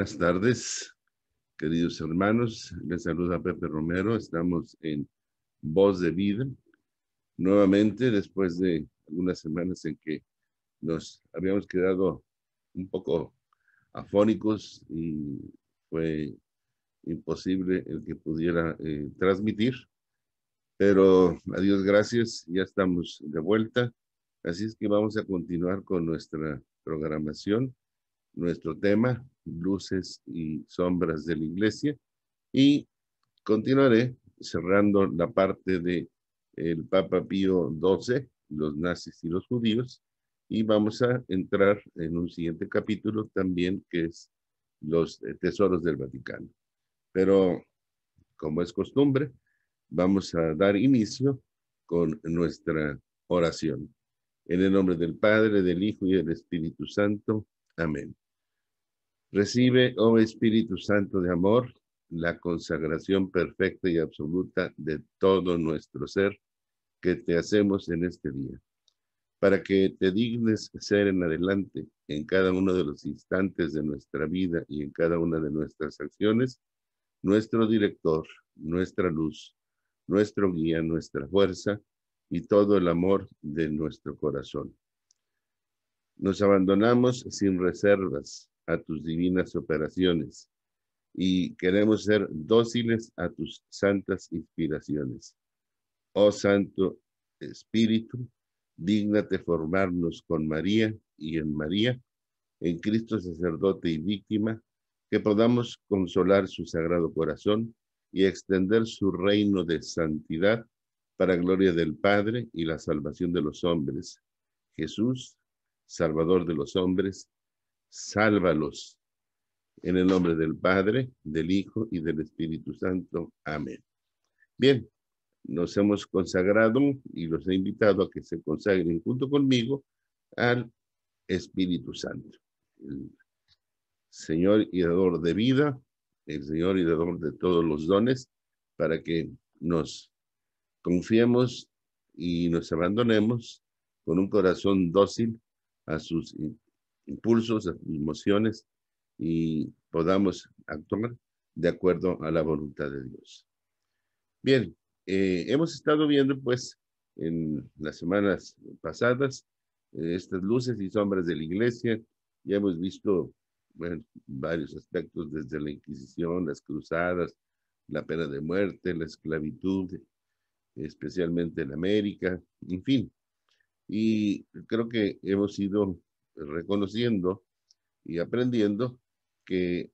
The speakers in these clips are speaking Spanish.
Buenas tardes, queridos hermanos. Les saluda Pepe Romero. Estamos en Voz de Vida. Nuevamente, después de algunas semanas en que nos habíamos quedado un poco afónicos y fue imposible el que pudiera transmitir. Pero a Dios gracias, ya estamos de vuelta. Así es que vamos a continuar con nuestra programación. Nuestro tema, luces y sombras de la iglesia, y continuaré cerrando la parte de el Papa Pío XII, los nazis y los judíos, y vamos a entrar en un siguiente capítulo también, que es los tesoros del Vaticano. Pero, como es costumbre, vamos a dar inicio con nuestra oración. En el nombre del Padre, del Hijo y del Espíritu Santo. Amén. Recibe, oh Espíritu Santo de amor, la consagración perfecta y absoluta de todo nuestro ser que te hacemos en este día, para que te dignes ser en adelante, en cada uno de los instantes de nuestra vida y en cada una de nuestras acciones, nuestro director, nuestra luz, nuestro guía, nuestra fuerza y todo el amor de nuestro corazón. Nos abandonamos sin reservas a tus divinas operaciones y queremos ser dóciles a tus santas inspiraciones. Oh Santo Espíritu, dígnate formarnos con María y en María, en Cristo sacerdote y víctima, que podamos consolar su sagrado corazón y extender su reino de santidad para gloria del Padre y la salvación de los hombres. Jesús, Salvador de los hombres, sálvalos. En el nombre del Padre, del Hijo y del Espíritu Santo. Amén. Bien, nos hemos consagrado y los he invitado a que se consagren junto conmigo al Espíritu Santo. El Señor y dador de vida, el Señor y dador de todos los dones, para que nos confiemos y nos abandonemos con un corazón dócil a sus impulsos, a sus emociones, y podamos actuar de acuerdo a la voluntad de Dios. Bien, hemos estado viendo pues en las semanas pasadas estas luces y sombras de la iglesia. Ya hemos visto varios aspectos, desde la Inquisición, las cruzadas, la pena de muerte, la esclavitud, especialmente en América, en fin. Y creo que hemos ido reconociendo y aprendiendo que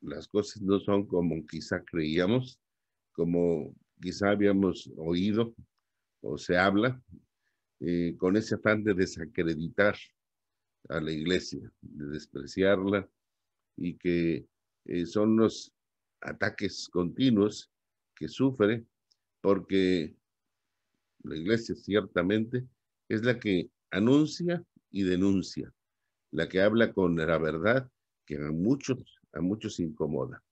las cosas no son como quizá creíamos, como quizá habíamos oído o se habla, con ese afán de desacreditar a la iglesia, de despreciarla, y que son los ataques continuos que sufre, porque la iglesia ciertamente es la que anuncia y denuncia, la que habla con la verdad, que a muchos incomoda.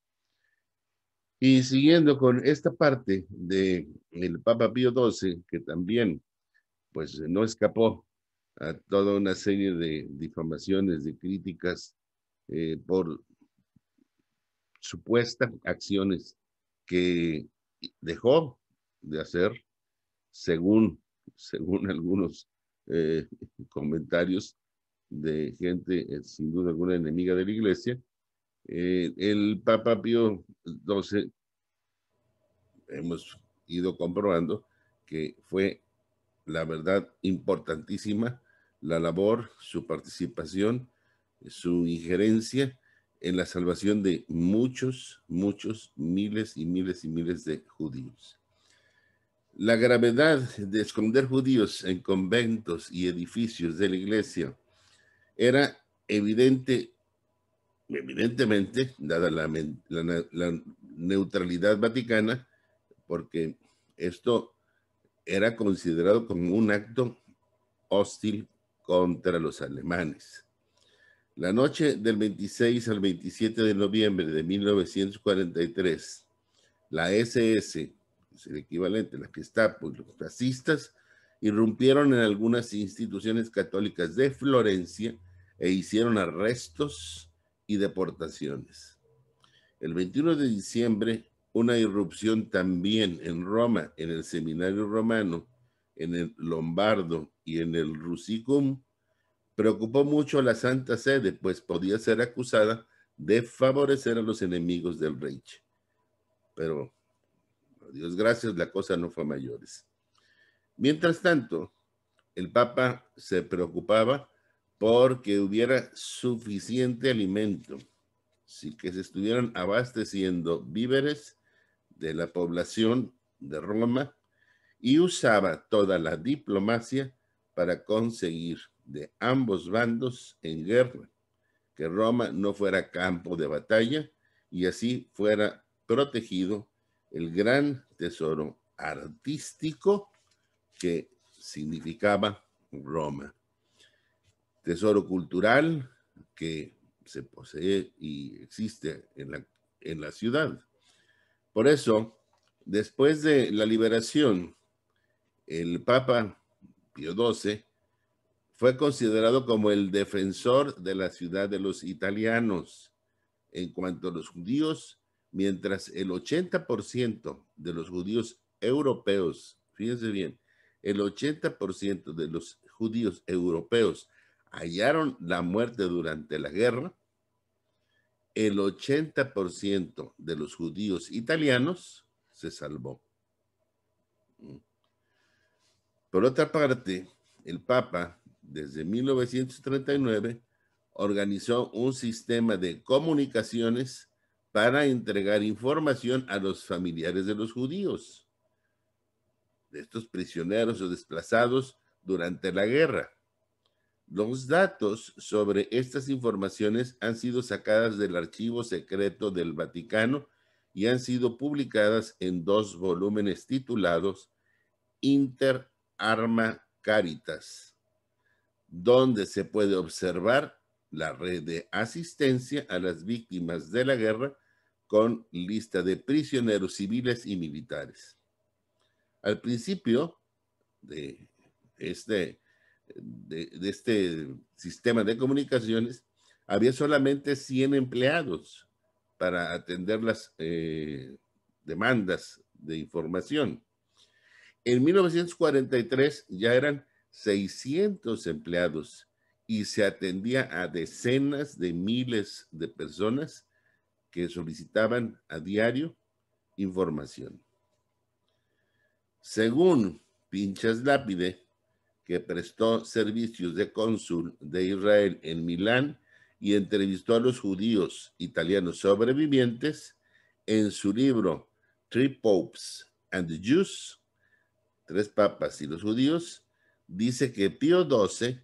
Y siguiendo con esta parte de el Papa Pío XII, que también pues no escapó a toda una serie de difamaciones, de críticas por supuestas acciones que dejó de hacer, según algunos comentarios de gente sin duda alguna enemiga de la iglesia. El Papa Pío XII, hemos ido comprobando que fue la verdad importantísima la labor, su participación, su injerencia en la salvación de muchos, miles y miles y miles de judíos. La gravedad de esconder judíos en conventos y edificios de la iglesia era evidentemente, dada la neutralidad vaticana, porque esto era considerado como un acto hostil contra los alemanes. La noche del 26 al 27 de noviembre de 1943, la SS, es el equivalente, la Gestapo y los fascistas, irrumpieron en algunas instituciones católicas de Florencia e hicieron arrestos y deportaciones. El 21 de diciembre, una irrupción también en Roma, en el Seminario Romano, en el Lombardo y en el Rusicum, preocupó mucho a la Santa Sede, pues podía ser acusada de favorecer a los enemigos del Reich. Pero, a Dios gracias, la cosa no fue a mayores. Mientras tanto, el Papa se preocupaba porque hubiera suficiente alimento, sí, que se estuvieran abasteciendo víveres de la población de Roma, y usaba toda la diplomacia para conseguir de ambos bandos en guerra que Roma no fuera campo de batalla y así fuera protegido el gran tesoro artístico que significaba Roma. Tesoro cultural que se posee y existe en la ciudad. Por eso, después de la liberación, el Papa Pío XII fue considerado como el defensor de la ciudad de los italianos en cuanto a los judíos, mientras el 80% de los judíos europeos, fíjense bien, el 80% de los judíos europeos hallaron la muerte durante la guerra, el 80% de los judíos italianos se salvó. Por otra parte, el Papa, desde 1939, organizó un sistema de comunicaciones para entregar información a los familiares de los judíos, de estos prisioneros o desplazados durante la guerra. Los datos sobre estas informaciones han sido sacadas del archivo secreto del Vaticano y han sido publicadas en 2 volúmenes titulados Inter Arma Caritas, donde se puede observar la red de asistencia a las víctimas de la guerra con lista de prisioneros civiles y militares. Al principio de este sistema de comunicaciones, había solamente 100 empleados para atender las demandas de información. En 1943 ya eran 600 empleados y se atendía a decenas de miles de personas que solicitaban a diario información. Según Pinchas Lápide, que prestó servicios de cónsul de Israel en Milán y entrevistó a los judíos italianos sobrevivientes, en su libro Three Popes and the Jews, 3 papas y los judíos, dice que Pío XII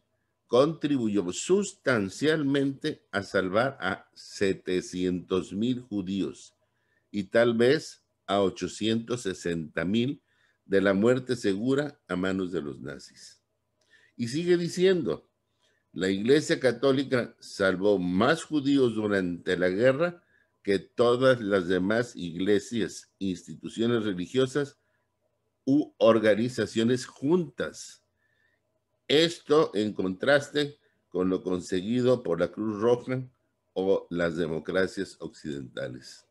contribuyó sustancialmente a salvar a 700,000 judíos y tal vez a 860,000 de la muerte segura a manos de los nazis. Y sigue diciendo, la Iglesia Católica salvó más judíos durante la guerra que todas las demás iglesias, instituciones religiosas u organizaciones juntas. Esto en contraste con lo conseguido por la Cruz Roja o las democracias occidentales.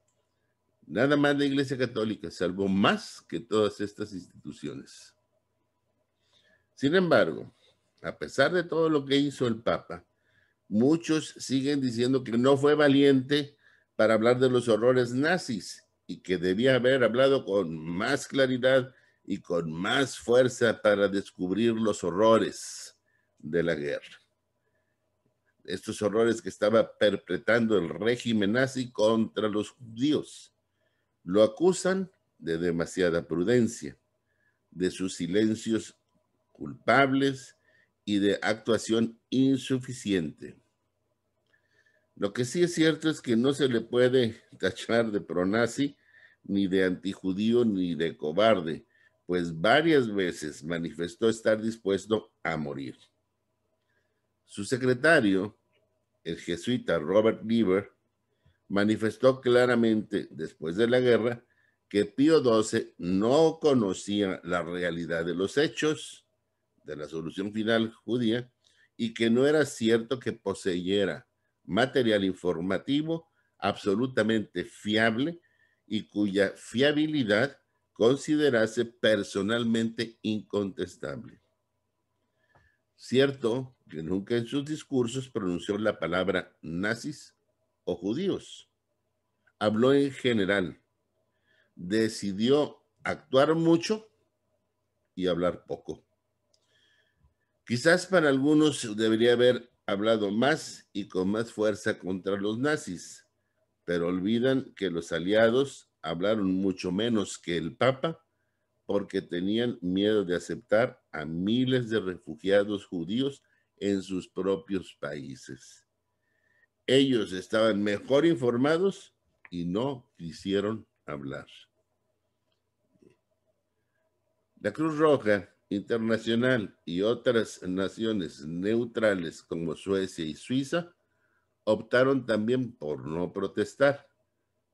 Nada más la Iglesia Católica salvó más que todas estas instituciones. Sin embargo, a pesar de todo lo que hizo el Papa, muchos siguen diciendo que no fue valiente para hablar de los horrores nazis y que debía haber hablado con más claridad y con más fuerza para descubrir los horrores de la guerra. Estos horrores que estaba perpetrando el régimen nazi contra los judíos. Lo acusan de demasiada prudencia, de sus silencios culpables y de actuación insuficiente. Lo que sí es cierto es que no se le puede tachar de pronazi, ni de antijudío, ni de cobarde, pues varias veces manifestó estar dispuesto a morir. Su secretario, el jesuita Robert Lieber, manifestó claramente después de la guerra que Pío XII no conocía la realidad de los hechos de la solución final judía y que no era cierto que poseyera material informativo absolutamente fiable y cuya fiabilidad considerase personalmente incontestable. Cierto que nunca en sus discursos pronunció la palabra nazis o judíos. Habló en general. Decidió actuar mucho y hablar poco. Quizás para algunos debería haber hablado más y con más fuerza contra los nazis, pero olvidan que los aliados hablaron mucho menos que el Papa porque tenían miedo de aceptar a miles de refugiados judíos en sus propios países. Ellos estaban mejor informados y no quisieron hablar. La Cruz Roja Internacional y otras naciones neutrales como Suecia y Suiza optaron también por no protestar,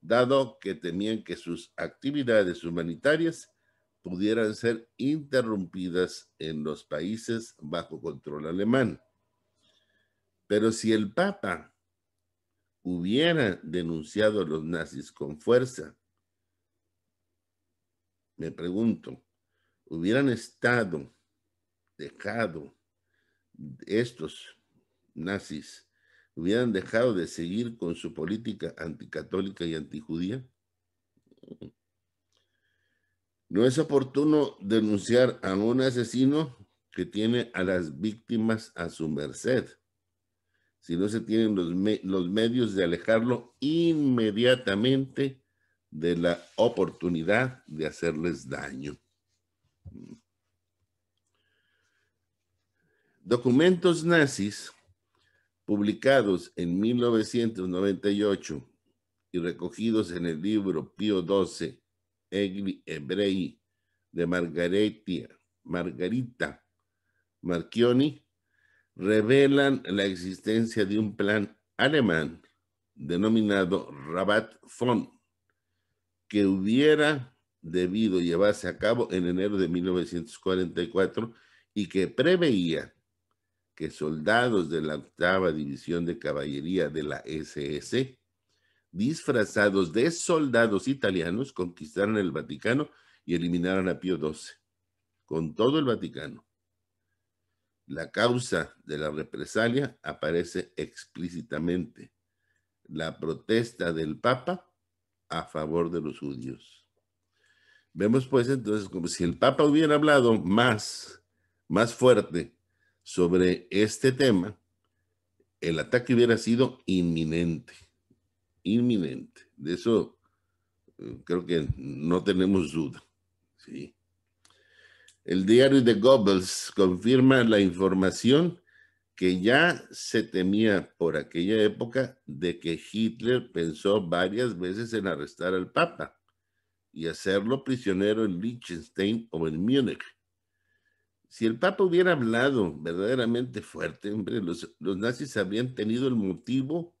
dado que temían que sus actividades humanitarias pudieran ser interrumpidas en los países bajo control alemán. Pero si el Papa hubiera denunciado a los nazis con fuerza, me pregunto, hubieran dejado estos nazis, hubieran dejado de seguir con su política anticatólica y antijudía? No es oportuno denunciar a un asesino que tiene a las víctimas a su merced, si no se tienen los medios de alejarlo inmediatamente de la oportunidad de hacerles daño. Documentos nazis publicados en 1998 y recogidos en el libro Pío XII, Egli Ebrei, de Margarita Marchioni, revelan la existencia de un plan alemán denominado Rabat Fond, que hubiera debido llevarse a cabo en enero de 1944 y que preveía que soldados de la 8ª División de Caballería de la SS, disfrazados de soldados italianos, conquistaran el Vaticano y eliminaran a Pío XII, con todo el Vaticano. La causa de la represalia aparece explícitamente: la protesta del Papa a favor de los judíos. Vemos pues entonces como si el Papa hubiera hablado más fuerte sobre este tema, el ataque hubiera sido inminente. De eso creo que no tenemos duda. ¿Sí? El diario de Goebbels confirma la información que ya se temía por aquella época de que Hitler pensó varias veces en arrestar al Papa y hacerlo prisionero en Liechtenstein o en Múnich. Si el Papa hubiera hablado verdaderamente fuerte, hombre, los nazis habrían tenido el motivo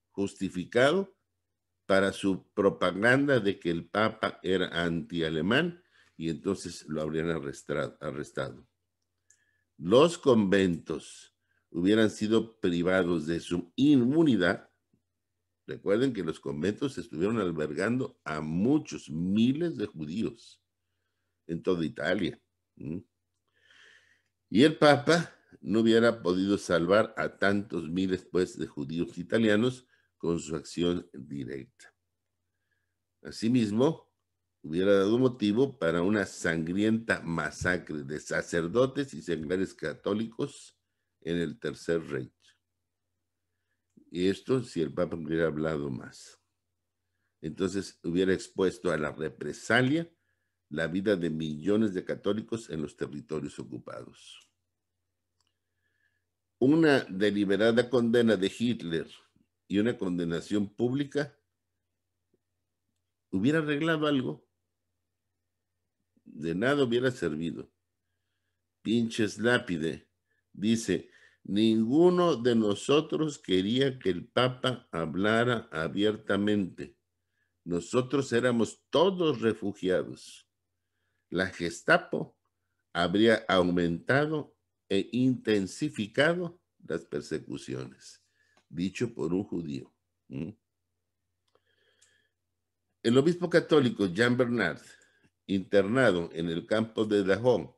justificado para su propaganda de que el Papa era anti-alemán y entonces lo habrían arrestado. Los conventos hubieran sido privados de su inmunidad. Recuerden que los conventos estuvieron albergando a muchos miles de judíos en toda Italia. Y el Papa no hubiera podido salvar a tantos miles pues, de judíos italianos con su acción directa. Asimismo, hubiera dado motivo para una sangrienta masacre de sacerdotes y seglares católicos en el Tercer Reich. Y esto si el Papa hubiera hablado más. Entonces hubiera expuesto a la represalia la vida de millones de católicos en los territorios ocupados. Una deliberada condena de Hitler y una condenación pública hubiera arreglado algo. De nada hubiera servido. Pinches Lápide dice: ninguno de nosotros quería que el Papa hablara abiertamente. Nosotros éramos todos refugiados. La Gestapo habría aumentado e intensificado las persecuciones. Dicho por un judío. ¿Mm? El obispo católico Jean Bernard, internado en el campo de Dahomey,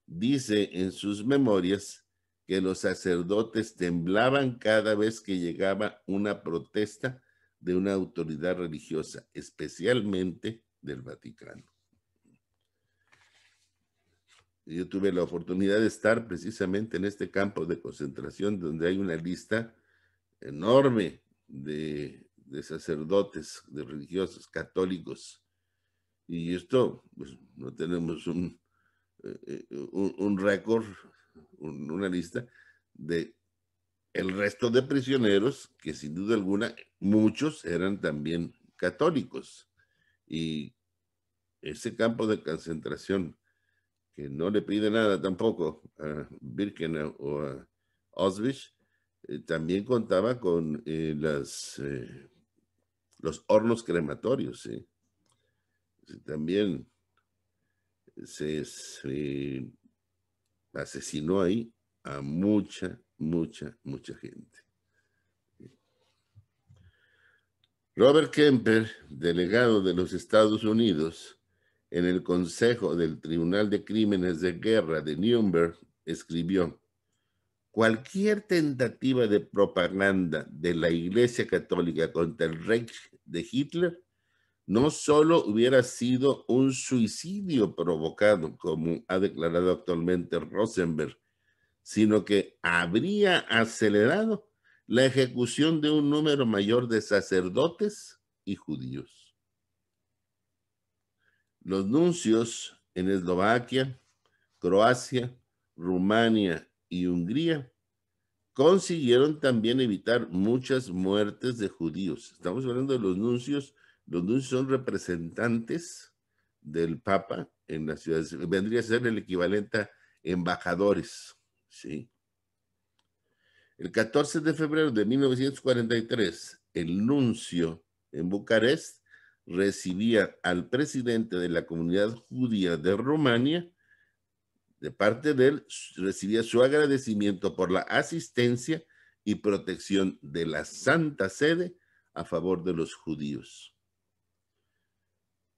dice en sus memorias que los sacerdotes temblaban cada vez que llegaba una protesta de una autoridad religiosa, especialmente del Vaticano. Yo tuve la oportunidad de estar precisamente en este campo de concentración donde hay una lista enorme de sacerdotes, de religiosos católicos. Y esto, pues, no tenemos un récord, una lista de el resto de prisioneros, que sin duda alguna muchos eran también católicos. Y ese campo de concentración, que no le pide nada tampoco a Birkenau o a Auschwitz, también contaba con los hornos crematorios. ¿Sí? También se asesinó ahí a mucha gente. Robert Kemper, delegado de los Estados Unidos en el Consejo del Tribunal de Crímenes de Guerra de Nuremberg, escribió: cualquier tentativa de propaganda de la Iglesia Católica contra el Reich de Hitler no solo hubiera sido un suicidio provocado, como ha declarado actualmente Rosenberg, sino que habría acelerado la ejecución de un número mayor de sacerdotes y judíos. Los nuncios en Eslovaquia, Croacia, Rumania y Hungría consiguieron también evitar muchas muertes de judíos. Estamos hablando de los nuncios. Los nuncios son representantes del Papa en las ciudades. Vendría a ser el equivalente a embajadores, ¿sí? El 14 de febrero de 1943, el nuncio en Bucarest recibía al presidente de la comunidad judía de Rumania. De parte de él, recibía su agradecimiento por la asistencia y protección de la Santa Sede a favor de los judíos.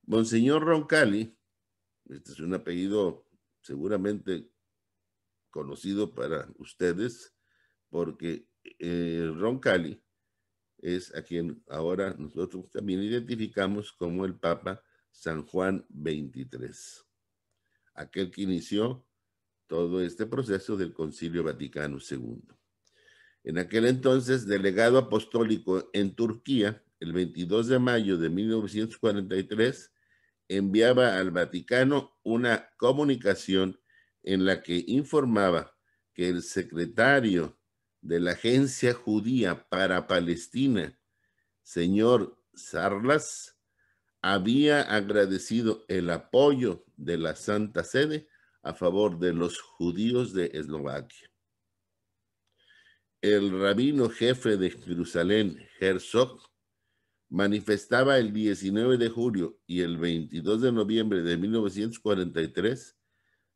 Monseñor Roncalli, este es un apellido seguramente conocido para ustedes, porque Roncalli es a quien ahora nosotros también identificamos como el Papa San Juan XXIII, aquel que inició todo este proceso del Concilio Vaticano II. En aquel entonces, delegado apostólico en Turquía, el 22 de mayo de 1943, enviaba al Vaticano una comunicación en la que informaba que el secretario de la Agencia Judía para Palestina, señor Sarlas, había agradecido el apoyo de la Santa Sede a favor de los judíos de Eslovaquia. El rabino jefe de Jerusalén, Herzog, manifestaba el 19 de julio y el 22 de noviembre de 1943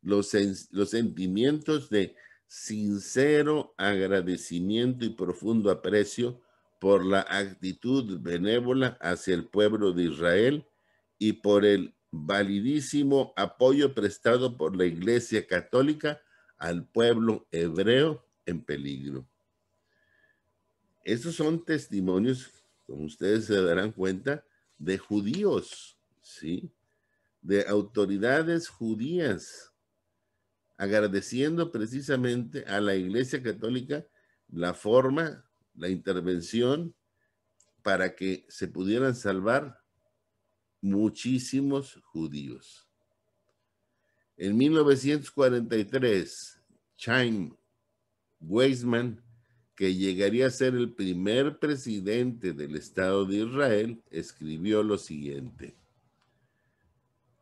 los sentimientos de sincero agradecimiento y profundo aprecio por la actitud benévola hacia el pueblo de Israel y por el validísimo apoyo prestado por la Iglesia Católica al pueblo hebreo en peligro. Esos son testimonios, como ustedes se darán cuenta, de judíos, ¿sí? De autoridades judías, agradeciendo precisamente a la Iglesia Católica la forma, la intervención para que se pudieran salvar muchísimos judíos. En 1943, Chaim Weizmann, que llegaría a ser el primer presidente del Estado de Israel, escribió lo siguiente: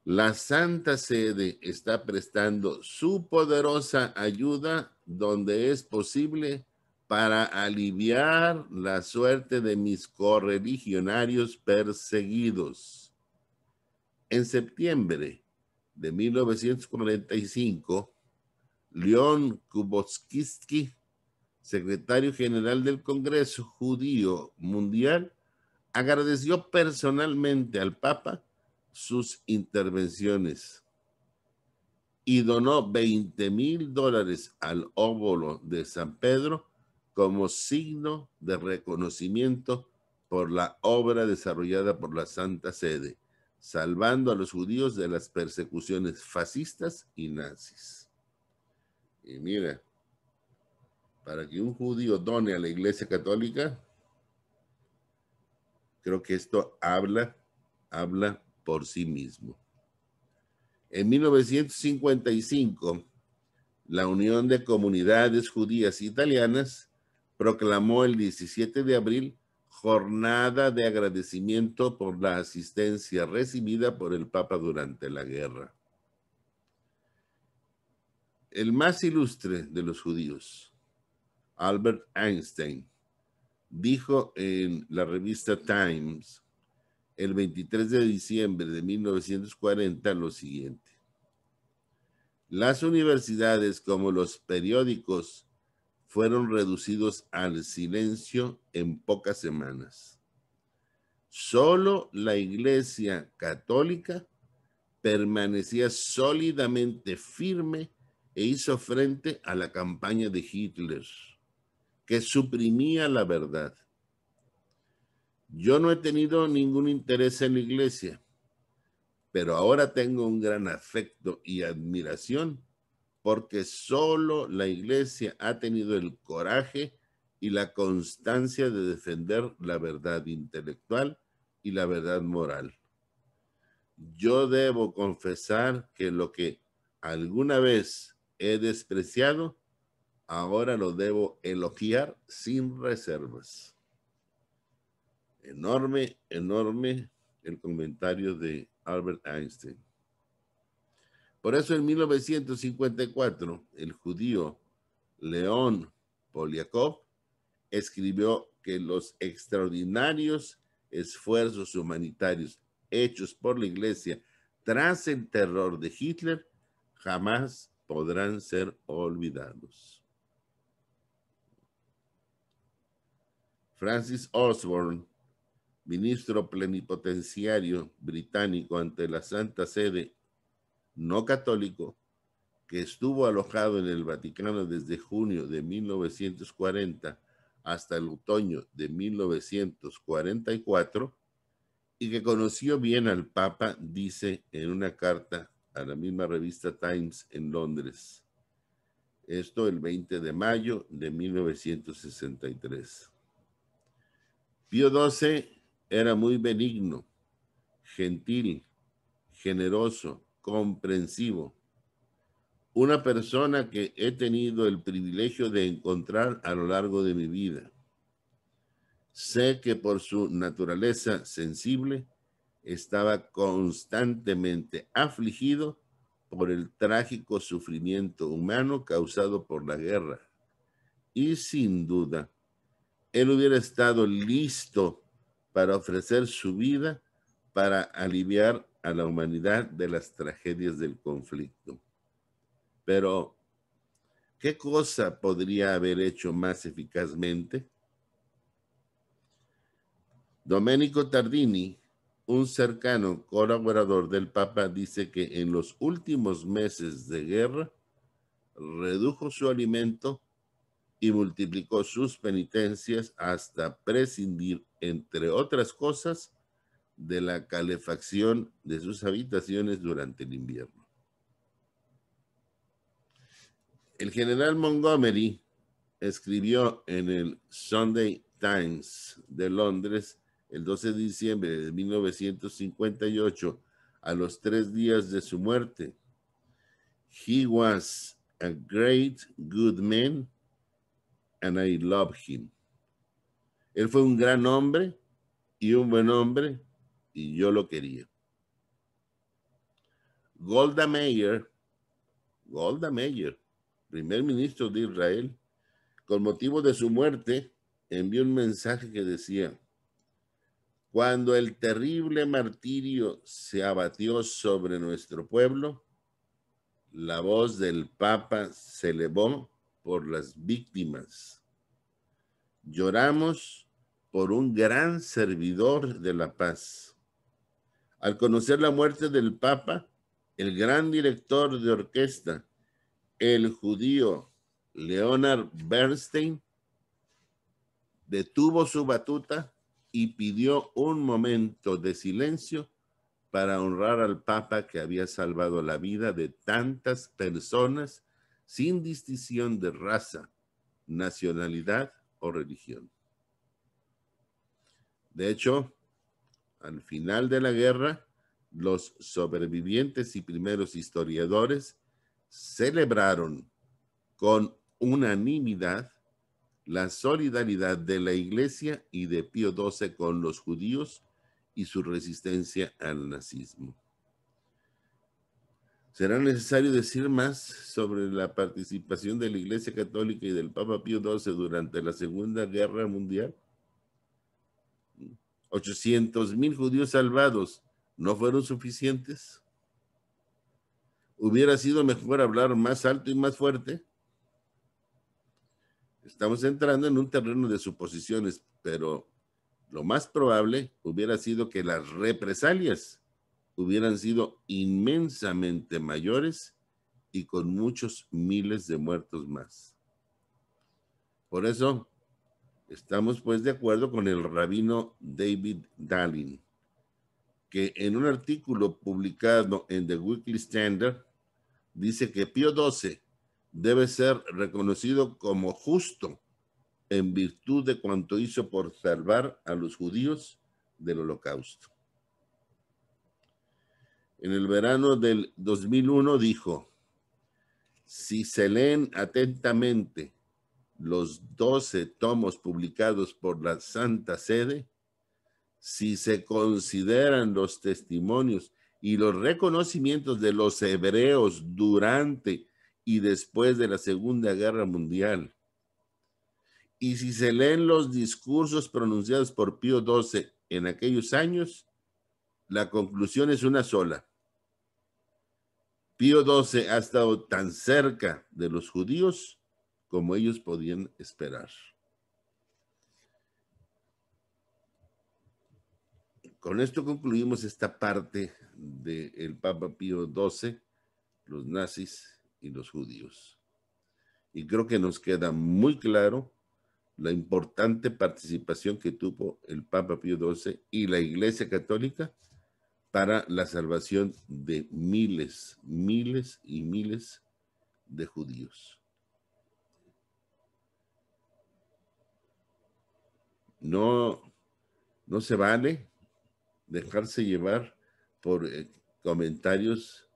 la Santa Sede está prestando su poderosa ayuda donde es posible para aliviar la suerte de mis correligionarios perseguidos. En septiembre de 1945, León Kubotskisky, secretario general del Congreso Judío Mundial, agradeció personalmente al Papa sus intervenciones y donó $20,000 al óvulo de San Pedro como signo de reconocimiento por la obra desarrollada por la Santa Sede, salvando a los judíos de las persecuciones fascistas y nazis. Y mira, para que un judío done a la Iglesia Católica, creo que esto habla por sí mismo. En 1955, la Unión de Comunidades Judías Italianas proclamó el 17 de abril jornada de agradecimiento por la asistencia recibida por el Papa durante la guerra. El más ilustre de los judíos, Albert Einstein, dijo en la revista Times el 23 de diciembre de 1940 lo siguiente: las universidades como los periódicos fueron reducidos al silencio en pocas semanas. Solo la Iglesia Católica permanecía sólidamente firme e hizo frente a la campaña de Hitler, que suprimía la verdad. Yo no he tenido ningún interés en la Iglesia, pero ahora tengo un gran afecto y admiración porque solo la Iglesia ha tenido el coraje y la constancia de defender la verdad intelectual y la verdad moral. Yo debo confesar que lo que alguna vez he despreciado, ahora lo debo elogiar sin reservas. Enorme, enorme el comentario de Albert Einstein. Por eso en 1954, el judío León Poliakov escribió que los extraordinarios esfuerzos humanitarios hechos por la Iglesia tras el terror de Hitler jamás podrán ser olvidados. Francis Osborne, ministro plenipotenciario británico ante la Santa Sede no católico, que estuvo alojado en el Vaticano desde junio de 1940 hasta el otoño de 1944 y que conoció bien al Papa, dice en una carta a la misma revista Times en Londres. Esto el 20 de mayo de 1963. Pío XII era muy benigno, gentil, generoso, comprensivo. Una persona que he tenido el privilegio de encontrar a lo largo de mi vida. Sé que por su naturaleza sensible estaba constantemente afligido por el trágico sufrimiento humano causado por la guerra. Y sin duda, él hubiera estado listo para ofrecer su vida para aliviar a la humanidad de las tragedias del conflicto. Pero, ¿qué cosa podría haber hecho más eficazmente? Domenico Tardini, un cercano colaborador del Papa, dice que en los últimos meses de guerra redujo su alimento y multiplicó sus penitencias hasta prescindir, entre otras cosas, de la calefacción de sus habitaciones durante el invierno. El general Montgomery escribió en el Sunday Times de Londres el 12 de diciembre de 1958, a los 3 días de su muerte: "He was a great good man and I love him." Él fue un gran hombre y un buen hombre y yo lo quería. Golda Meir, primer ministro de Israel, con motivo de su muerte, envió un mensaje que decía: cuando el terrible martirio se abatió sobre nuestro pueblo, la voz del Papa se elevó por las víctimas. Lloramos por un gran servidor de la paz. Al conocer la muerte del Papa, el gran director de orquesta, el judío Leonard Bernstein, detuvo su batuta y pidió un momento de silencio para honrar al Papa que había salvado la vida de tantas personas sin distinción de raza, nacionalidad o religión. De hecho, al final de la guerra, los sobrevivientes y primeros historiadores celebraron con unanimidad la solidaridad de la Iglesia y de Pío XII con los judíos y su resistencia al nazismo. ¿Será necesario decir más sobre la participación de la Iglesia Católica y del Papa Pío XII durante la Segunda Guerra Mundial? 800,000 judíos salvados, ¿no fueron suficientes? ¿Hubiera sido mejor hablar más alto y más fuerte? Estamos entrando en un terreno de suposiciones, pero lo más probable hubiera sido que las represalias hubieran sido inmensamente mayores y con muchos miles de muertos más. Por eso, estamos pues de acuerdo con el rabino David Dalin, que en un artículo publicado en The Weekly Standard dice que Pío XII debe ser reconocido como justo en virtud de cuanto hizo por salvar a los judíos del Holocausto. En el verano del 2001 dijo: si se leen atentamente los 12 tomos publicados por la Santa Sede, si se consideran los testimonios y los reconocimientos de los hebreos durante y después de la Segunda Guerra Mundial, y si se leen los discursos pronunciados por Pío XII en aquellos años, la conclusión es una sola. Pío XII ha estado tan cerca de los judíos como ellos podían esperar. Con esto concluimos esta parte del Papa Pío XII, los nazis y los judíos. Y creo que nos queda muy claro la importante participación que tuvo el Papa Pío XII y la Iglesia Católica para la salvación de miles, miles y miles de judíos. No se vale dejarse llevar por comentarios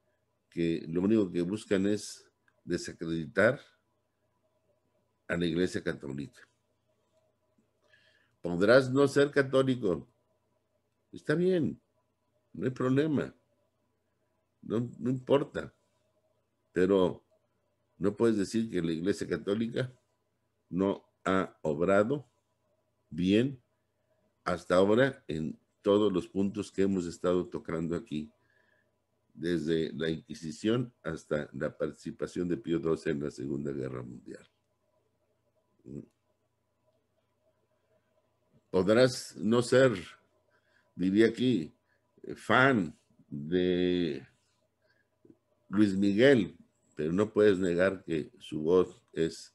que lo único que buscan es desacreditar a la Iglesia Católica. Podrás no ser católico, está bien, no hay problema, no importa, pero no puedes decir que la Iglesia Católica no ha obrado bien hasta ahora en todos los puntos que hemos estado tocando aquí, desde la Inquisición hasta la participación de Pío XII en la Segunda Guerra Mundial. Podrás no ser, diría aquí, fan de Luis Miguel, pero no puedes negar que su voz es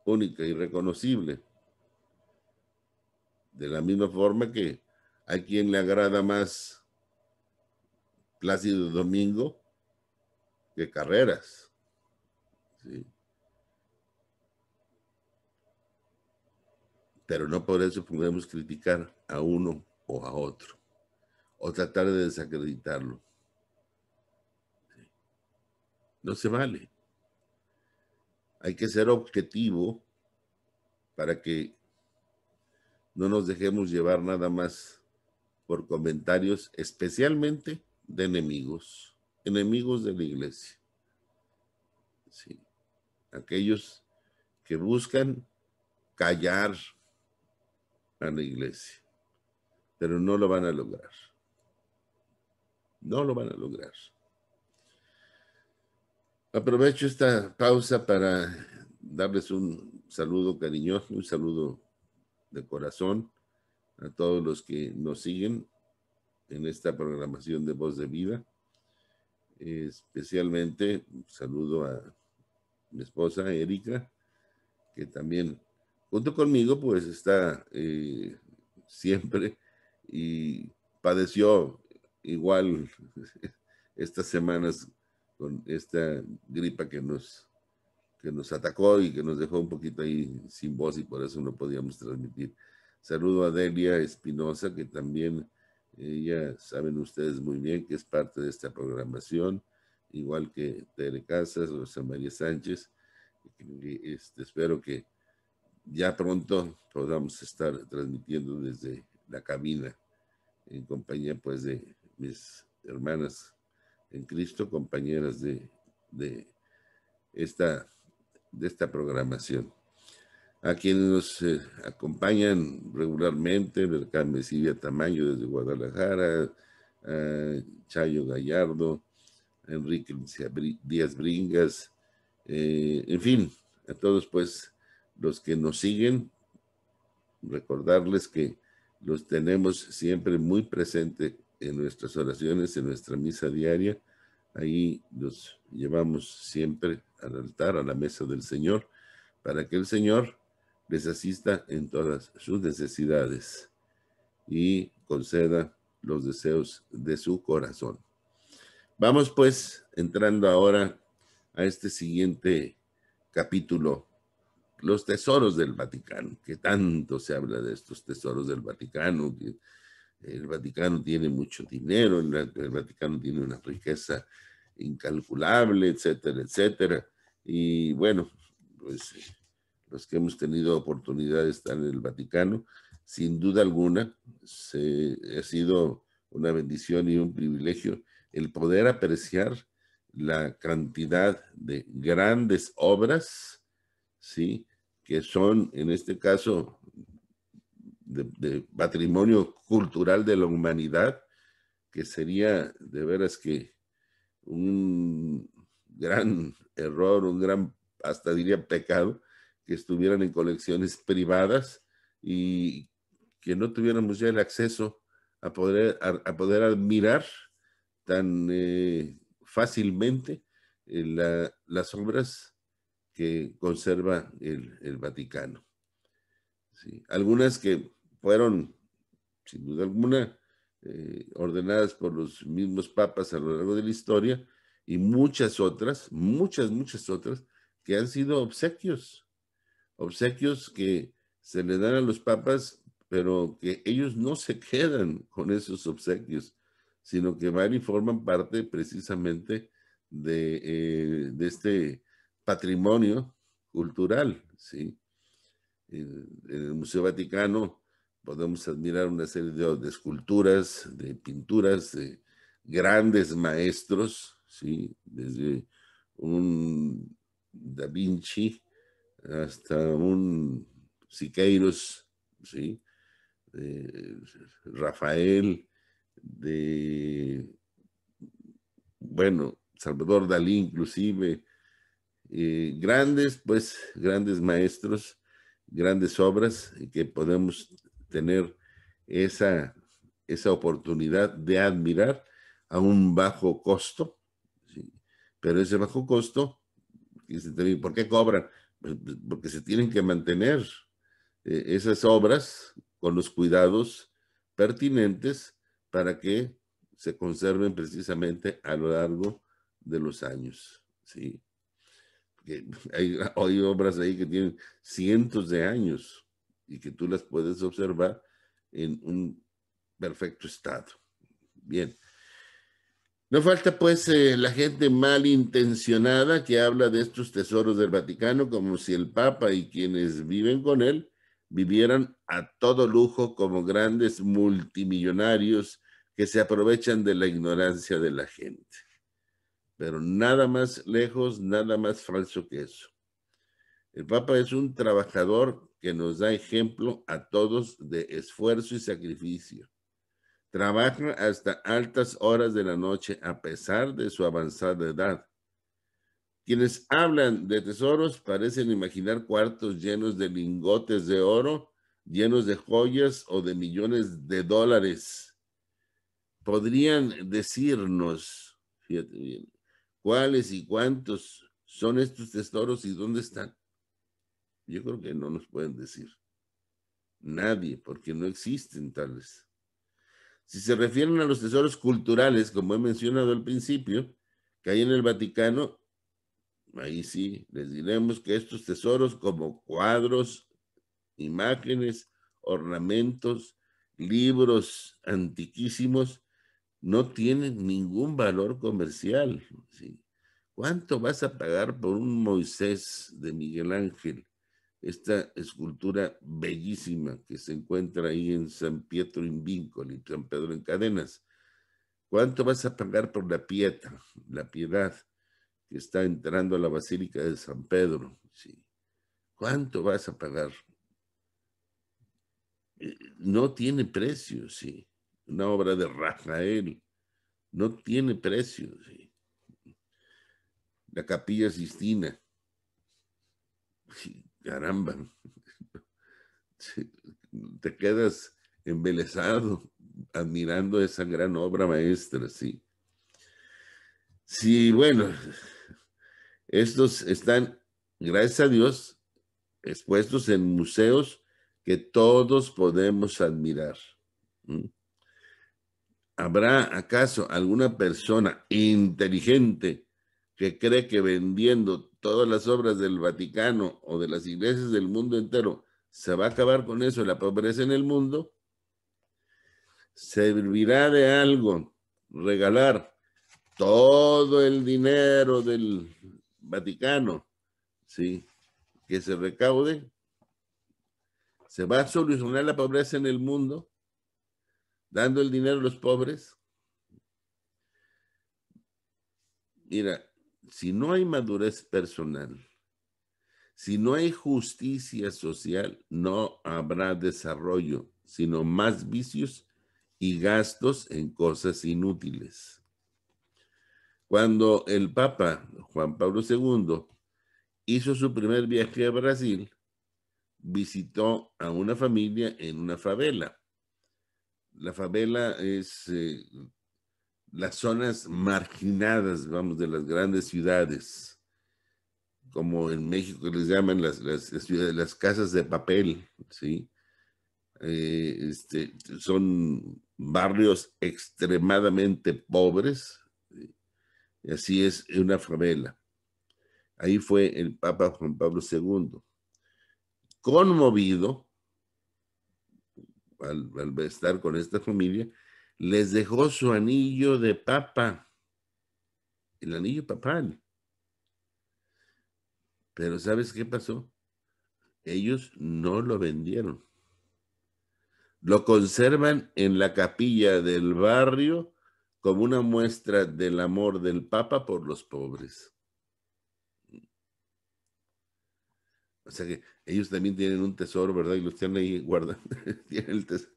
única y reconocible. De la misma forma que hay quien le agrada más Plácido Domingo que Carreras. ¿Sí? Pero no por eso podemos criticar a uno o a otro, o tratar de desacreditarlo. No se vale. Hay que ser objetivo para que no nos dejemos llevar nada más por comentarios, especialmente de enemigos de la iglesia. Sí. Aquellos que buscan callar a la iglesia, pero no lo van a lograr. No lo van a lograr. Aprovecho esta pausa para darles un saludo cariñoso, un saludo de corazón a todos los que nos siguen en esta programación de Voz de Vida. Especialmente un saludo a mi esposa Erika, que también junto conmigo pues está siempre y padeció igual estas semanas con esta gripa que nos atacó y que nos dejó un poquito ahí sin voz y por eso no podíamos transmitir. Saludo a Delia Espinosa, que también ella, saben ustedes muy bien que es parte de esta programación, igual que Tere Casas, Rosa María Sánchez. Espero que ya pronto podamos estar transmitiendo desde la cabina en compañía pues de mis hermanas en Cristo, compañeras de esta programación. A quienes nos acompañan regularmente, Bercame Silvia Tamayo desde Guadalajara, Chayo Gallardo, Enrique Díaz Bringas, en fin, a todos pues los que nos siguen, recordarles que los tenemos siempre muy presentes en nuestras oraciones, en nuestra misa diaria. Ahí los llevamos siempre al altar, a la mesa del Señor, para que el Señor les asista en todas sus necesidades y conceda los deseos de su corazón. Vamos pues entrando ahora a este siguiente capítulo, los tesoros del Vaticano, que tanto se habla de estos tesoros del Vaticano, que el Vaticano tiene mucho dinero, el Vaticano tiene una riqueza incalculable, etcétera, etcétera. Y bueno, pues los que hemos tenido oportunidad de estar en el Vaticano, sin duda alguna, ha sido una bendición y un privilegio el poder apreciar la cantidad de grandes obras, ¿sí?, que son, en este caso, de patrimonio cultural de la humanidad, que sería de veras que un gran error, un gran, hasta diría pecado, que estuvieran en colecciones privadas y que no tuviéramos ya el acceso a poder admirar tan fácilmente las obras que conserva el Vaticano. Sí, algunas que fueron, sin duda alguna, ordenadas por los mismos papas a lo largo de la historia, y muchas otras que han sido obsequios que se le dan a los papas, pero que ellos no se quedan con esos obsequios, sino que van y forman parte precisamente de este patrimonio cultural, ¿sí? En el Museo Vaticano podemos admirar una serie de esculturas, de pinturas, de grandes maestros, ¿sí?, desde un Da Vinci hasta un Siqueiros, ¿sí?, de Rafael, de, bueno, Salvador Dalí inclusive, grandes maestros, grandes obras, y que podemos tener esa oportunidad de admirar a un bajo costo, ¿sí? Pero ese bajo costo, ¿por qué cobran? Pues porque se tienen que mantener esas obras con los cuidados pertinentes para que se conserven precisamente a lo largo de los años, ¿sí? Hay obras ahí que tienen cientos de años y que tú las puedes observar en un perfecto estado. Bien. No falta pues la gente malintencionada que habla de estos tesoros del Vaticano como si el Papa y quienes viven con él vivieran a todo lujo como grandes multimillonarios que se aprovechan de la ignorancia de la gente. Pero nada más lejos, nada más falso que eso. El Papa es un trabajador que nos da ejemplo a todos de esfuerzo y sacrificio. Trabaja hasta altas horas de la noche a pesar de su avanzada edad. Quienes hablan de tesoros parecen imaginar cuartos llenos de lingotes de oro, llenos de joyas o de millones de dólares. ¿Podrían decirnos, fíjate bien, cuáles y cuántos son estos tesoros y dónde están? Yo creo que no nos pueden decir. Nadie, porque no existen tales. Si se refieren a los tesoros culturales, como he mencionado al principio, que hay en el Vaticano, ahí sí, les diremos que estos tesoros como cuadros, imágenes, ornamentos, libros antiquísimos, no tienen ningún valor comercial. ¿Sí? ¿Cuánto vas a pagar por un Moisés de Miguel Ángel? Esta escultura bellísima que se encuentra ahí en San Pietro in Vincoli, San Pedro en Cadenas. ¿Cuánto vas a pagar por la piedad que está entrando a la Basílica de San Pedro? Sí. ¿Cuánto vas a pagar? No tiene precio, sí. Una obra de Rafael no tiene precio, sí. La Capilla Sistina, sí, caramba, sí, te quedas embelesado admirando esa gran obra maestra, sí. Sí, bueno, estos están, gracias a Dios, expuestos en museos que todos podemos admirar. ¿Mm? ¿Habrá acaso alguna persona inteligente que cree que vendiendo todas las obras del Vaticano o de las iglesias del mundo entero se va a acabar con eso la pobreza en el mundo? ¿Servirá de algo regalar todo el dinero del Vaticano, sí, que se recaude? ¿Se va a solucionar la pobreza en el mundo dando el dinero a los pobres? Mira, si no hay madurez personal, si no hay justicia social, no habrá desarrollo, sino más vicios y gastos en cosas inútiles. Cuando el Papa Juan Pablo II hizo su primer viaje a Brasil, visitó a una familia en una favela. La favela es las zonas marginadas, vamos, de las grandes ciudades, como en México les llaman las casas de papel, ¿sí? Son barrios extremadamente pobres, ¿sí? Y así es una favela. Ahí fue el Papa Juan Pablo II. Conmovido al estar con esta familia, les dejó su anillo de papa, el anillo papal. Pero ¿sabes qué pasó? Ellos no lo vendieron. Lo conservan en la capilla del barrio como una muestra del amor del Papa por los pobres. O sea que ellos también tienen un tesoro, ¿verdad? Y los tienen ahí guardados. Tienen el tesoro.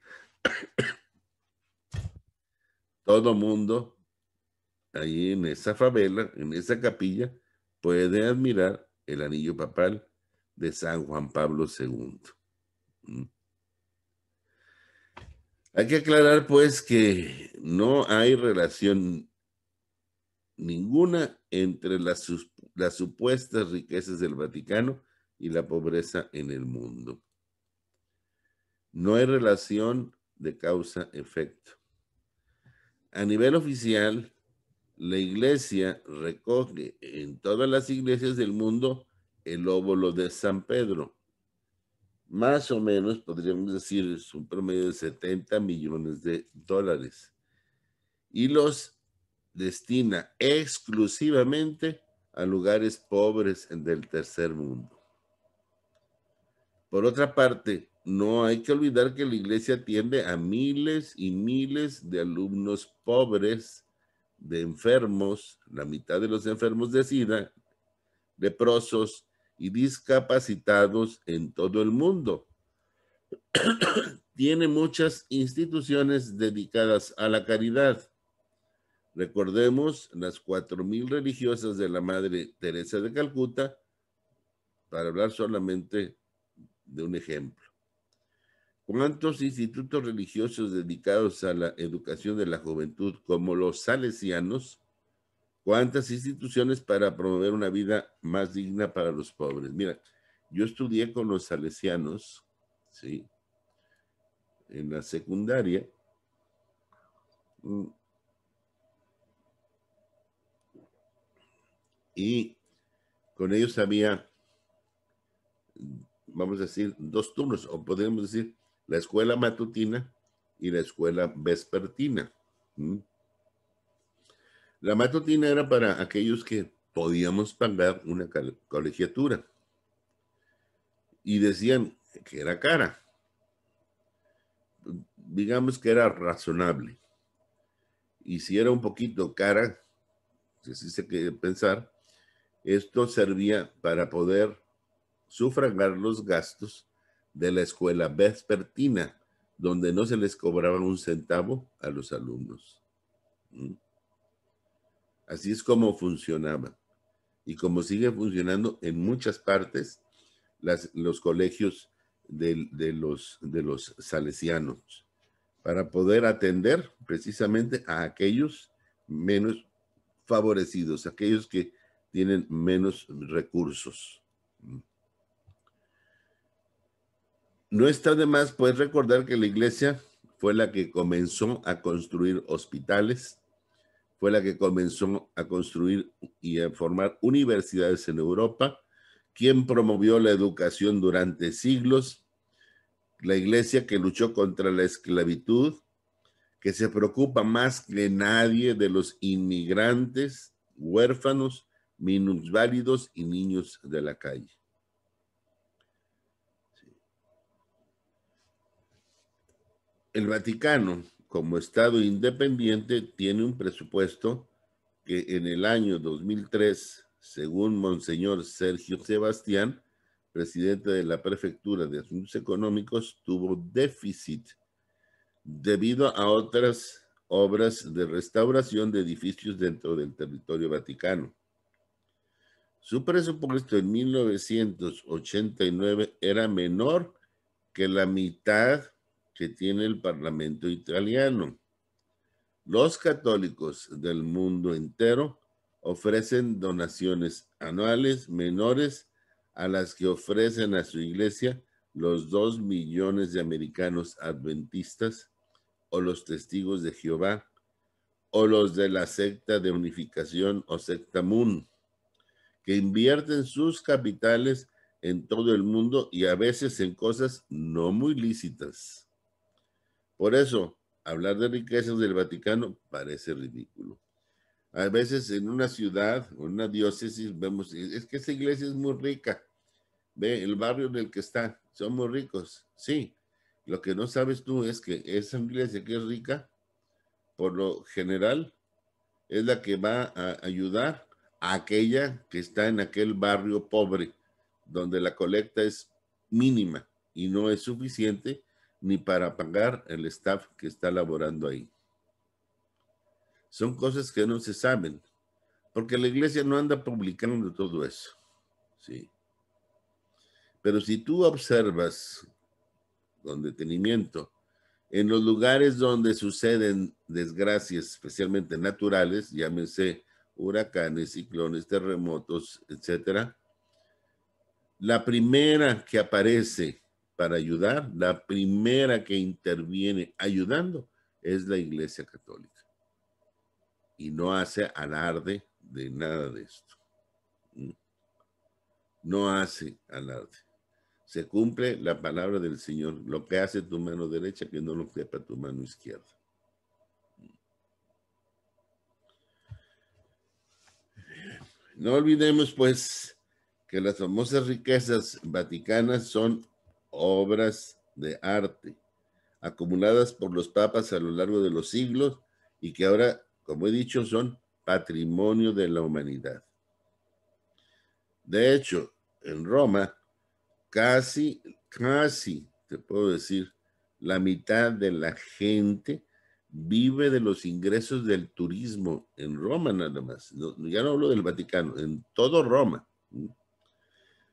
Todo mundo ahí en esa favela, en esa capilla, puede admirar el anillo papal de San Juan Pablo II. Hay que aclarar, pues, que no hay relación ninguna entre las supuestas riquezas del Vaticano y la pobreza en el mundo. No hay relación de causa-efecto. A nivel oficial, la Iglesia recoge en todas las iglesias del mundo el óvulo de San Pedro. Más o menos, podríamos decir, es un promedio de 70 millones de dólares. Y los destina exclusivamente a lugares pobres del tercer mundo. Por otra parte, no hay que olvidar que la iglesia atiende a miles y miles de alumnos pobres, de enfermos, la mitad de los enfermos de SIDA, leprosos y discapacitados en todo el mundo. Tiene muchas instituciones dedicadas a la caridad. Recordemos las 4,000 religiosas de la Madre Teresa de Calcuta, para hablar solamente de un ejemplo. ¿Cuántos institutos religiosos dedicados a la educación de la juventud, como los salesianos? ¿Cuántas instituciones para promover una vida más digna para los pobres? Mira, yo estudié con los salesianos, ¿sí?, en la secundaria. Y con ellos había, vamos a decir, 2 turnos, o podríamos decir la escuela matutina y la escuela vespertina. La matutina era para aquellos que podíamos pagar una colegiatura y decían que era cara. Digamos que era razonable. Y si era un poquito cara, si se quiere pensar, esto servía para poder sufragar los gastos de la escuela vespertina, donde no se les cobraba un centavo a los alumnos. Así es como funcionaba. Y como sigue funcionando en muchas partes, los colegios de los salesianos, para poder atender precisamente a aquellos menos favorecidos, aquellos que tienen menos recursos. No está de más, pues, recordar que la iglesia fue la que comenzó a construir hospitales, fue la que comenzó a construir y a formar universidades en Europa, quien promovió la educación durante siglos, la iglesia que luchó contra la esclavitud, que se preocupa más que nadie de los inmigrantes, huérfanos, minusválidos y niños de la calle. El Vaticano, como Estado independiente, tiene un presupuesto que en el año 2003, según Monseñor Sergio Sebastián, presidente de la Prefectura de Asuntos Económicos, tuvo déficit debido a otras obras de restauración de edificios dentro del territorio vaticano. Su presupuesto en 1989 era menor que la mitad que tiene el Parlamento italiano. Los católicos del mundo entero ofrecen donaciones anuales menores a las que ofrecen a su iglesia los 2 millones de americanos adventistas o los testigos de Jehová o los de la secta de unificación o secta Moon, que invierten sus capitales en todo el mundo y a veces en cosas no muy lícitas. Por eso, hablar de riquezas del Vaticano parece ridículo. A veces en una ciudad o en una diócesis vemos, es que esa iglesia es muy rica. Ve, el barrio en el que está, son muy ricos. Sí, lo que no sabes tú es que esa iglesia que es rica, por lo general, es la que va a ayudar a aquella que está en aquel barrio pobre, donde la colecta es mínima y no es suficiente ni para pagar el staff que está laborando ahí. Son cosas que no se saben, porque la iglesia no anda publicando todo eso. Sí. Pero si tú observas con detenimiento en los lugares donde suceden desgracias, especialmente naturales, llámese huracanes, ciclones, terremotos, etcétera, la primera que aparece para ayudar, la primera que interviene ayudando, es la Iglesia Católica. Y no hace alarde de nada de esto. No hace alarde. Se cumple la palabra del Señor. Lo que hace tu mano derecha, que no lo sepa tu mano izquierda. No olvidemos, pues, que las famosas riquezas vaticanas son obras de arte, acumuladas por los papas a lo largo de los siglos y que ahora, como he dicho, son patrimonio de la humanidad. De hecho, en Roma, casi, te puedo decir, la mitad de la gente vive de los ingresos del turismo en Roma nada más. No, ya no hablo del Vaticano, en todo Roma.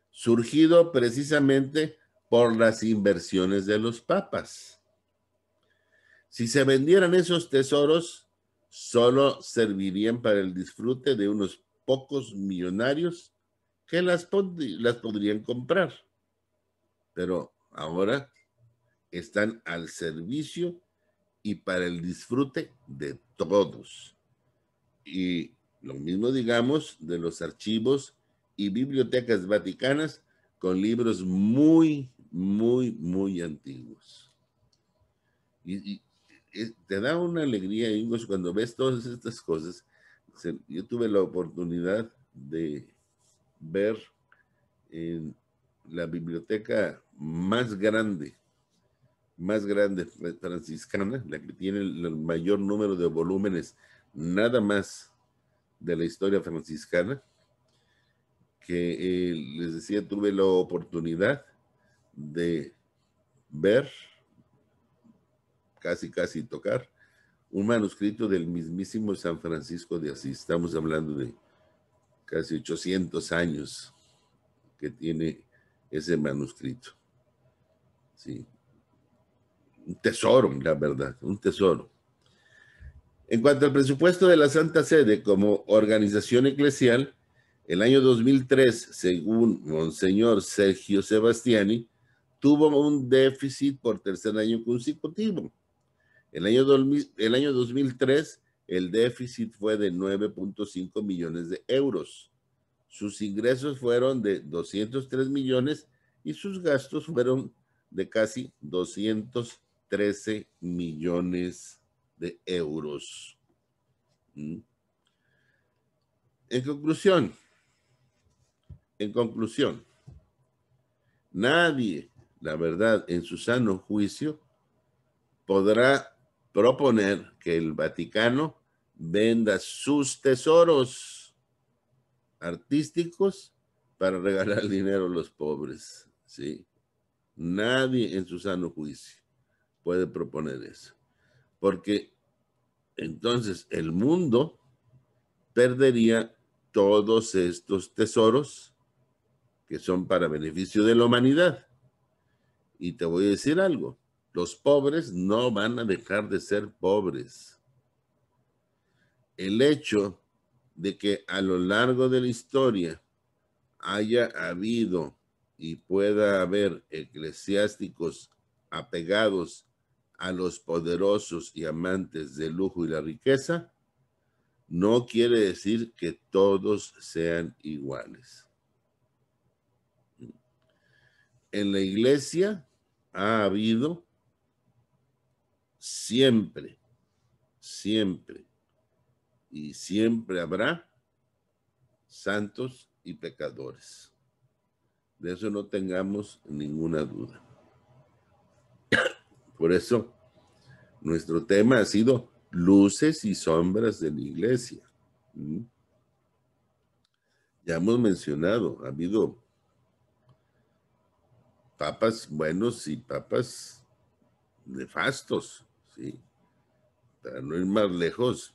Surgido precisamente por las inversiones de los papas. Si se vendieran esos tesoros, solo servirían para el disfrute de unos pocos millonarios que las podrían comprar. Pero ahora están al servicio y para el disfrute de todos. Y lo mismo digamos de los archivos y bibliotecas vaticanas con libros muy, muy, muy antiguos. Y te da una alegría, Ingos, cuando ves todas estas cosas. Yo tuve la oportunidad de ver en la biblioteca más grande franciscana, la que tiene el mayor número de volúmenes nada más de la historia franciscana, que les decía, tuve la oportunidad de ver, casi tocar, un manuscrito del mismísimo San Francisco de Asís. Estamos hablando de casi 800 años que tiene ese manuscrito. Sí. Un tesoro, la verdad, un tesoro. En cuanto al presupuesto de la Santa Sede como organización eclesial, el año 2003, según Monseñor Sergio Sebastiani, tuvo un déficit por tercer año consecutivo. El año 2003, el déficit fue de 9.5 millones de euros. Sus ingresos fueron de 203 millones y sus gastos fueron de casi 213 millones de euros. En conclusión, nadie, la verdad, en su sano juicio, podrá proponer que el Vaticano venda sus tesoros artísticos para regalar dinero a los pobres. ¿Sí? Nadie en su sano juicio puede proponer eso. Porque entonces el mundo perdería todos estos tesoros que son para beneficio de la humanidad. Y te voy a decir algo, los pobres no van a dejar de ser pobres. El hecho de que a lo largo de la historia haya habido y pueda haber eclesiásticos apegados a los poderosos y amantes del lujo y la riqueza, no quiere decir que todos sean iguales. En la iglesia ha habido siempre y siempre habrá santos y pecadores. De eso no tengamos ninguna duda. Por eso, nuestro tema ha sido luces y sombras de la iglesia. Ya hemos mencionado, ha habido papas buenos y papas nefastos, ¿sí? Para no ir más lejos,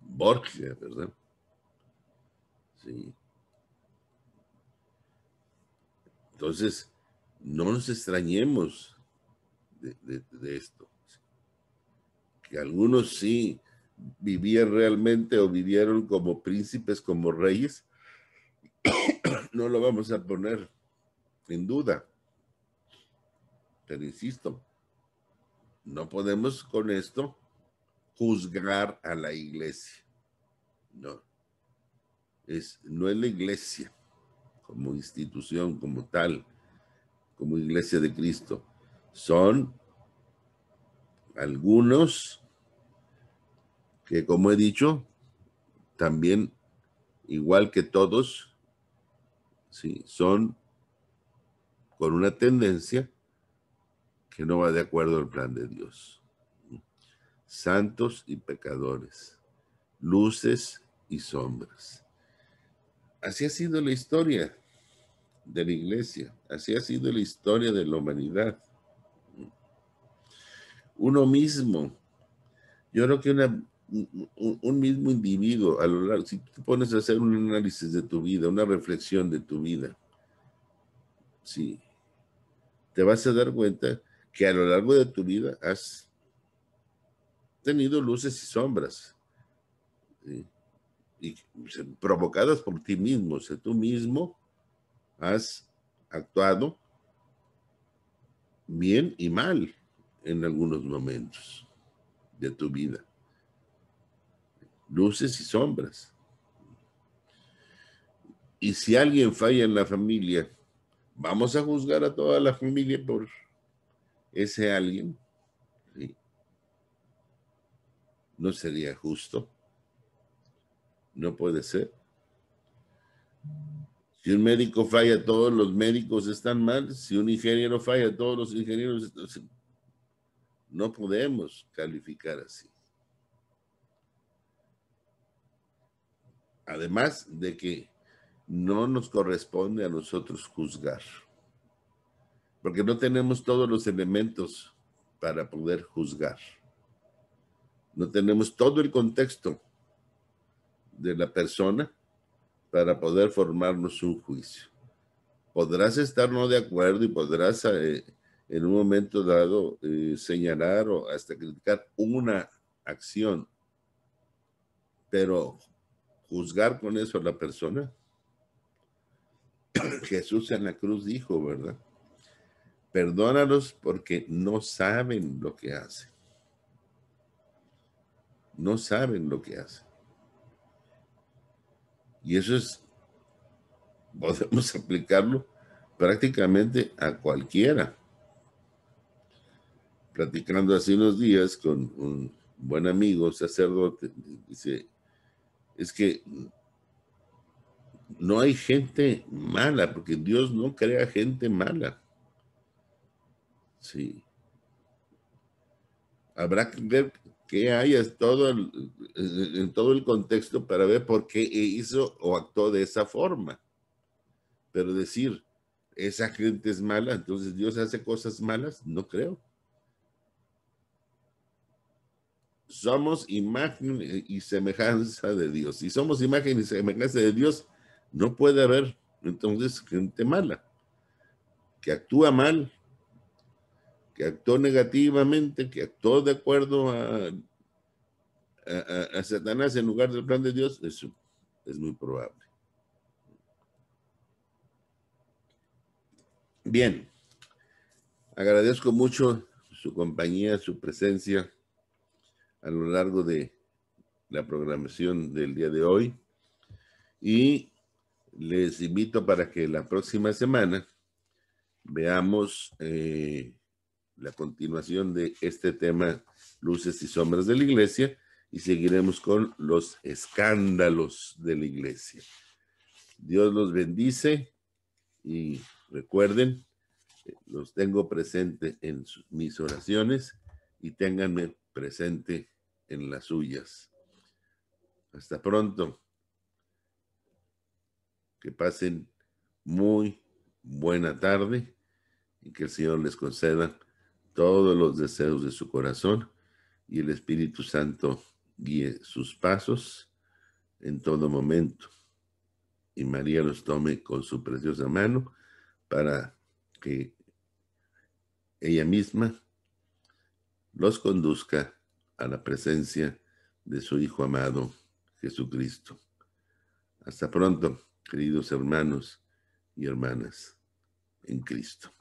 Borgia, ¿verdad? Sí. Entonces, no nos extrañemos de esto. Que algunos sí vivían realmente o vivieron como príncipes, como reyes, no lo vamos a poner en duda. Pero insisto, no podemos con esto juzgar a la iglesia. No. No es la iglesia como institución, como tal, como iglesia de Cristo. Son algunos que, como he dicho, también, igual que todos, sí, son con una tendencia que no va de acuerdo al plan de Dios. Santos y pecadores, luces y sombras. Así ha sido la historia de la iglesia, así ha sido la historia de la humanidad. Uno mismo Yo creo que un mismo individuo, a lo largo, si tú te pones a hacer un análisis de tu vida, una reflexión de tu vida, sí, te vas a dar cuenta que a lo largo de tu vida has tenido luces y sombras, ¿sí? Y provocadas por ti mismo. O sea, tú mismo has actuado bien y mal en algunos momentos de tu vida. Luces y sombras. Y si alguien falla en la familia, ¿vamos a juzgar a toda la familia por ese alguien? Sí. No sería justo. No puede ser. Si un médico falla, todos los médicos están mal. Si un ingeniero falla, todos los ingenieros están mal. No podemos calificar así. Además de que no nos corresponde a nosotros juzgar, porque no tenemos todos los elementos para poder juzgar. No tenemos todo el contexto de la persona para poder formarnos un juicio. Podrás estar no de acuerdo y podrás en un momento dado señalar o hasta criticar una acción, pero juzgar con eso a la persona. Jesús en la cruz dijo, ¿verdad? Perdónalos porque no saben lo que hacen. No saben lo que hacen. Y eso es, podemos aplicarlo prácticamente a cualquiera. Platicando hace unos días con un buen amigo, sacerdote, dice, es que no hay gente mala, porque Dios no crea gente mala. Sí. Habrá que ver qué hay en todo el contexto para ver por qué hizo o actuó de esa forma. Pero decir, esa gente es mala, entonces Dios hace cosas malas, no creo. Somos imagen y semejanza de Dios. Si somos imagen y semejanza de Dios, no puede haber entonces gente mala, que actúa mal, que actuó negativamente, que actuó de acuerdo a Satanás en lugar del plan de Dios. Eso es muy probable. Bien, agradezco mucho su compañía, su presencia a lo largo de la programación del día de hoy y les invito para que la próxima semana veamos la continuación de este tema, luces y sombras de la iglesia, y seguiremos con los escándalos de la iglesia. Dios los bendice y recuerden, los tengo presente en mis oraciones y ténganme presente en las suyas. Hasta pronto. Que pasen muy buena tarde y que el Señor les conceda todos los deseos de su corazón y el Espíritu Santo guíe sus pasos en todo momento. Y María los tome con su preciosa mano para que ella misma los conduzca a la presencia de su Hijo amado, Jesucristo. Hasta pronto, queridos hermanos y hermanas en Cristo.